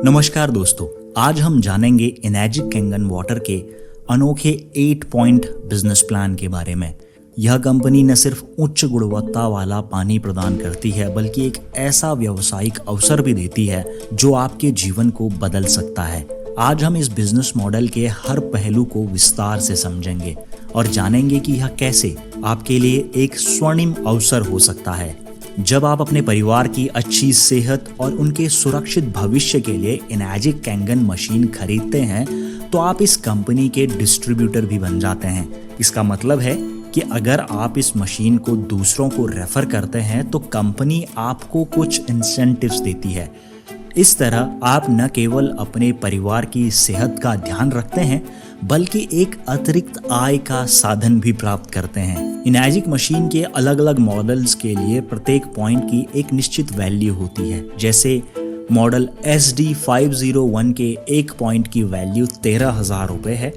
नमस्कार दोस्तों, आज हम जानेंगे एनर्जी कैंगन वाटर के अनोखे 8 पॉइंट बिजनेस प्लान के बारे में। यह कंपनी न सिर्फ उच्च गुणवत्ता वाला पानी प्रदान करती है बल्कि एक ऐसा व्यावसायिक अवसर भी देती है जो आपके जीवन को बदल सकता है। आज हम इस बिजनेस मॉडल के हर पहलू को विस्तार से समझेंगे और जानेंगे कि यह कैसे आपके लिए एक स्वर्णिम अवसर हो सकता है। जब आप अपने परिवार की अच्छी सेहत और उनके सुरक्षित भविष्य के लिए एनर्जी कैंगन मशीन खरीदते हैं तो आप इस कंपनी के डिस्ट्रीब्यूटर भी बन जाते हैं। इसका मतलब है कि अगर आप इस मशीन को दूसरों को रेफर करते हैं तो कंपनी आपको कुछ इंसेंटिव्स देती है। इस तरह आप न केवल अपने परिवार की सेहत का ध्यान रखते हैं बल्कि एक अतिरिक्त आय का साधन भी प्राप्त करते हैं। एनर्जी मशीन के अलग अलग मॉडल्स के लिए प्रत्येक पॉइंट की एक निश्चित वैल्यू होती है। जैसे मॉडल SD501 के एक पॉइंट की वैल्यू 13,000 रुपये है,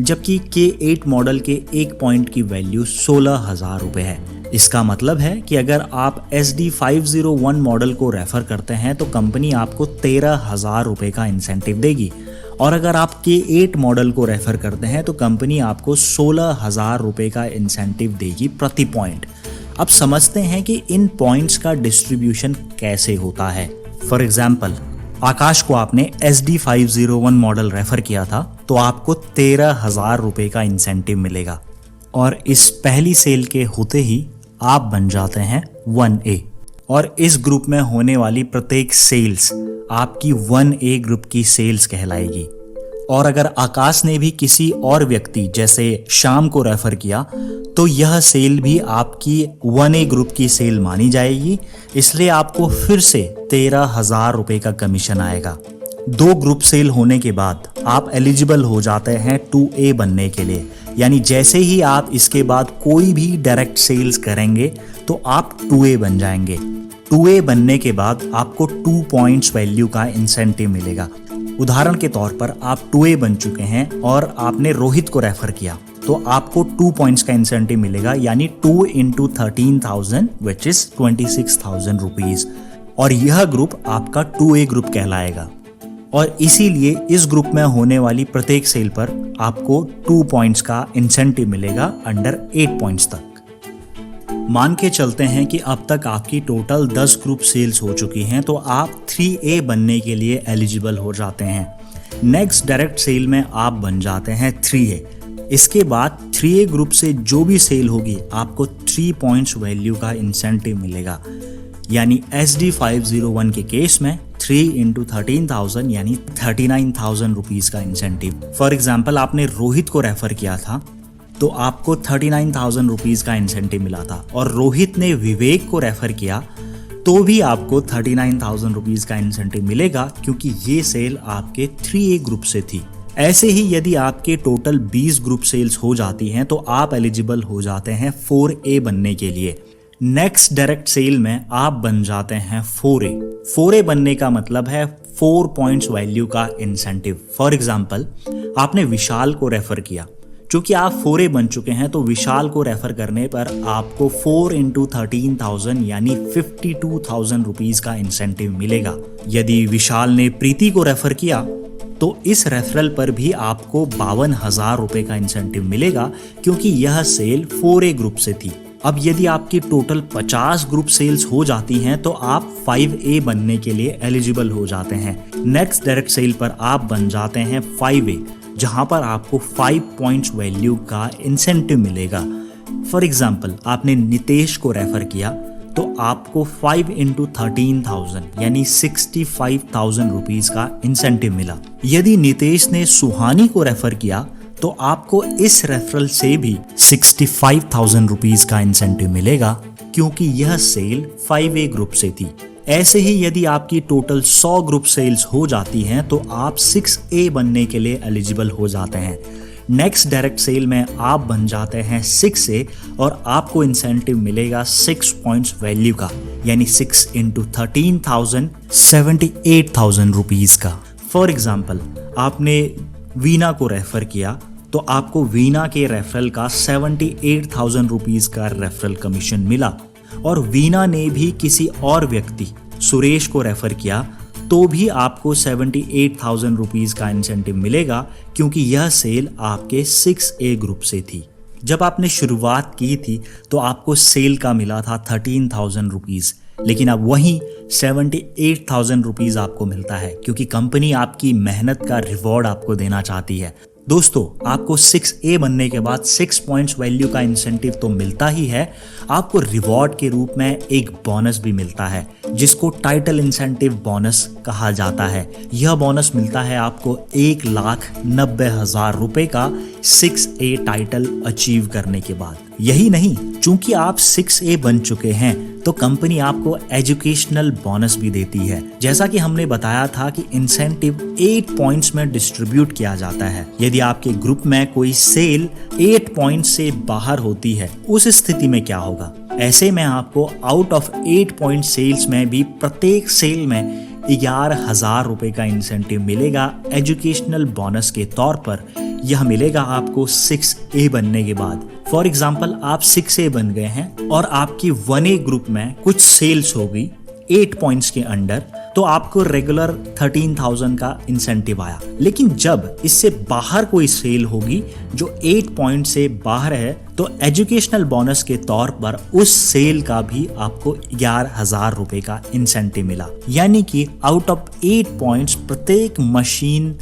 जबकि K8 मॉडल के एक पॉइंट की वैल्यू 16,000 रुपये है। इसका मतलब है कि अगर आप SD501 मॉडल को रेफर करते हैं तो कंपनी आपको 13,000 रुपये का इंसेंटिव देगी, और अगर आप K8 मॉडल को रेफर करते हैं तो कंपनी आपको 16,000 रुपये का इंसेंटिव देगी प्रति पॉइंट। अब समझते हैं कि इन पॉइंट्स का डिस्ट्रीब्यूशन कैसे होता है। फॉर एग्जाम्पल, आकाश को आपने SD501 मॉडल रेफर किया था तो आपको 13,000 रुपये का इंसेंटिव मिलेगा, और इस पहली सेल के होते ही आप बन जाते हैं 1A, और इस ग्रुप में होने वाली प्रत्येक सेल्स आपकी 1A ग्रुप की सेल्स कहलाएगी। और अगर आकाश ने भी किसी और व्यक्ति जैसे शाम को रेफर किया तो यह सेल भी आपकी 1A ग्रुप की सेल मानी जाएगी, इसलिए आपको फिर से 13,000 रुपये का कमीशन आएगा। 2 ग्रुप सेल होने के बाद आप एलिजिबल हो जाते हैं 2A बनने के लिए, यानी जैसे ही आप इसके बाद कोई भी डायरेक्ट सेल्स करेंगे तो आप 2A बन जाएंगे। 2A बनने के बाद आपको 2 पॉइंट्स वैल्यू का इंसेंटिव मिलेगा। उदाहरण के तौर पर आप 2A बन चुके हैं और आपने रोहित को रेफर किया तो आपको 2 पॉइंट्स का इंसेंटिव मिलेगा, यानी 2 × 13,000 विच इज 26,000 रुपीज, और यह ग्रुप आपका 2A ग्रुप कहलाएगा। और इसीलिए इस ग्रुप में होने वाली प्रत्येक सेल पर आपको 2 पॉइंट्स का इंसेंटिव मिलेगा अंडर 8 पॉइंट्स तक। मान के चलते हैं कि अब तक आपकी टोटल 10 ग्रुप सेल्स हो चुकी हैं तो आप 3A बनने के लिए एलिजिबल हो जाते हैं। नेक्स्ट डायरेक्ट सेल में आप बन जाते हैं 3A। इसके बाद 3A ग्रुप से जो भी सेल होगी आपको 3 पॉइंट्स वैल्यू का इंसेंटिव मिलेगा, यानी SD501 के केस में 3 × 13,000 यानी 39,000 रुपीज का इंसेंटिव। फॉर एग्जाम्पल, आपने रोहित को रेफर किया था तो आपको 39,000 रुपीज का इंसेंटिव मिला था, और रोहित ने विवेक को रेफर किया तो भी आपको 39,000 रुपीज का इंसेंटिव मिलेगा, क्योंकि ये सेल आपके 3A ग्रुप से थी। ऐसे ही यदि आपके टोटल 20 ग्रुप सेल्स हो जाती हैं तो आप एलिजिबल हो जाते हैं 4A बनने के लिए। नेक्स्ट डायरेक्ट सेल में आप बन जाते हैं 4A। 4A बनने का मतलब है 4 पॉइंट्स वैल्यू का इंसेंटिव। फॉर एग्जाम्पल, आपने विशाल को रेफर किया, चूंकि आप 4A बन चुके हैं तो विशाल को रेफर करने पर आपको 4 × 13,000 यानी 52,000 रुपीज का इंसेंटिव मिलेगा। यदि विशाल ने प्रीति को रेफर किया तो इस रेफरल पर भी आपको 52,000 रुपए का इंसेंटिव मिलेगा, क्योंकि यह सेल 4A ग्रुप से थी। अब यदि आपकी टोटल 50 ग्रुप सेल्स हो जाती हैं तो आप 5A बनने के लिए एलिजिबल हो जाते हैं। नेक्स्ट डायरेक्ट सेल पर आप बन जाते हैं 5A, जहां पर आपको 5 पॉइंट्स वैल्यू का इंसेंटिव मिलेगा। फॉर एग्जाम्पल, आपने नितेश को रेफर किया तो आपको 5 × 13,000 यानी 65,000 रुपीज का इंसेंटिव मिला। यदि नितेश ने सुहानी को रेफर किया तो आपको इस रेफरल से भी 65,000 रुपीज का इंसेंटिव मिलेगा, क्योंकि यह सेल 5A ग्रुप से थी। ऐसे ही यदि आपकी टोटल 100 ग्रुप सेल्स हो जाती हैं तो आप 6A बनने के लिए एलिजिबल हो जाते हैं। नेक्स्ट डायरेक्ट सेल में आप बन जाते हैं 6A, और आपको इंसेंटिव मिलेगा 6 पॉइंट्स वैल्यू का, यानी 6 × 13,000 78,000 रुपीज का। फॉर एग्जाम्पल, आपने वीना को रेफर किया तो आपको वीना के रेफरल का 78,000 रुपीज का रेफरल कमीशन मिला, और वीना ने भी किसी और व्यक्ति सुरेश को रेफर किया तो भी आपको 78,000 रुपीज़ का इंसेंटिव मिलेगा, क्योंकि यह सेल आपके 6A ग्रुप से थी। जब आपने शुरुआत की थी तो आपको सेल का मिला था 13,000 रुपीज़, लेकिन अब वहीं 78,000 रुपीज़ आपको मिलता है, क्योंकि कंपनी आपकी मेहनत का रिवॉर्ड आपको देना चाहती है। दोस्तों, आपको 6A बनने के बाद 6 पॉइंट्स वैल्यू का इंसेंटिव तो मिलता ही है, आपको रिवॉर्ड के रूप में एक बोनस भी मिलता है, जिसको टाइटल इंसेंटिव बोनस कहा जाता है। यह बोनस मिलता है आपको 1,90,000 रुपए का 6A टाइटल अचीव करने के बाद। यही नहीं, चूंकि आप 6A बन चुके हैं तो कंपनी आपको एजुकेशनल बोनस भी देती है। जैसा कि हमने बताया था कि इंसेंटिव 8 पॉइंट्स में डिस्ट्रीब्यूट किया जाता है। यदि आपके ग्रुप में कोई सेल 8 पॉइंट्स से बाहर होती है, उस स्थिति में क्या होगा? ऐसे में आपको आउट ऑफ 8 पॉइंट सेल्स में भी प्रत्येक सेल में 11,000 रुपए का इंसेंटिव मिलेगा एजुकेशनल बोनस के तौर पर। यह मिलेगा आपको 6A बनने के बाद। फॉर एग्जाम्पल, आप 6A बन गए हैं और आपकी 1A ग्रुप में कुछ सेल्स होगी 8 पॉइंट्स के अंडर, तो आपको रेगुलर 13,000 का इंसेंटिव आया। लेकिन जब इससे बाहर कोई सेल होगी जो 8 पॉइंट से बाहर है, तो एजुकेशनल बोनस के तौर पर उस सेल का भी आपको 11,000 रुपए का इंसेंटिव मिला। यानी कि आउट ऑफ 8 पॉइंट्स प्रत्येक मशीन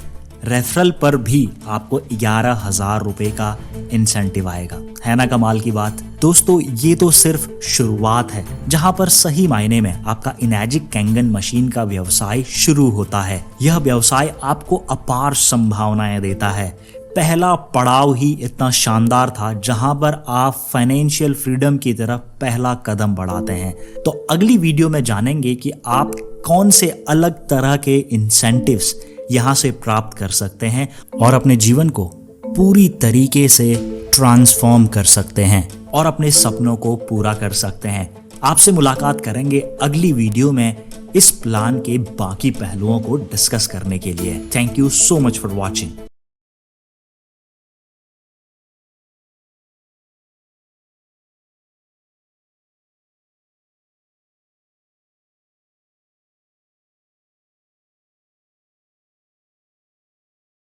रेफरल पर भी आपको 11,000 रुपए का इंसेंटिव आएगा। है ना कमाल की बात? दोस्तों, ये तो सिर्फ शुरुआत है, जहां पर सही मायने में आपका इनर्जिक कैंगन मशीन का व्यवसाय शुरू होता है। यह व्यवसाय आपको अपार संभावनाएं देता है। पहला पड़ाव ही इतना शानदार था जहां पर आप फाइनेंशियल फ्रीडम की तरफ पहला कदम बढ़ाते हैं। तो अगली वीडियो में जानेंगे कि आप कौन से अलग तरह के इंसेंटिव्स यहां से प्राप्त कर सकते हैं और अपने जीवन को पूरी तरीके से ट्रांसफॉर्म कर सकते हैं और अपने सपनों को पूरा कर सकते हैं। आपसे मुलाकात करेंगे अगली वीडियो में इस प्लान के बाकी पहलुओं को डिस्कस करने के लिए। Thank you so much for watching.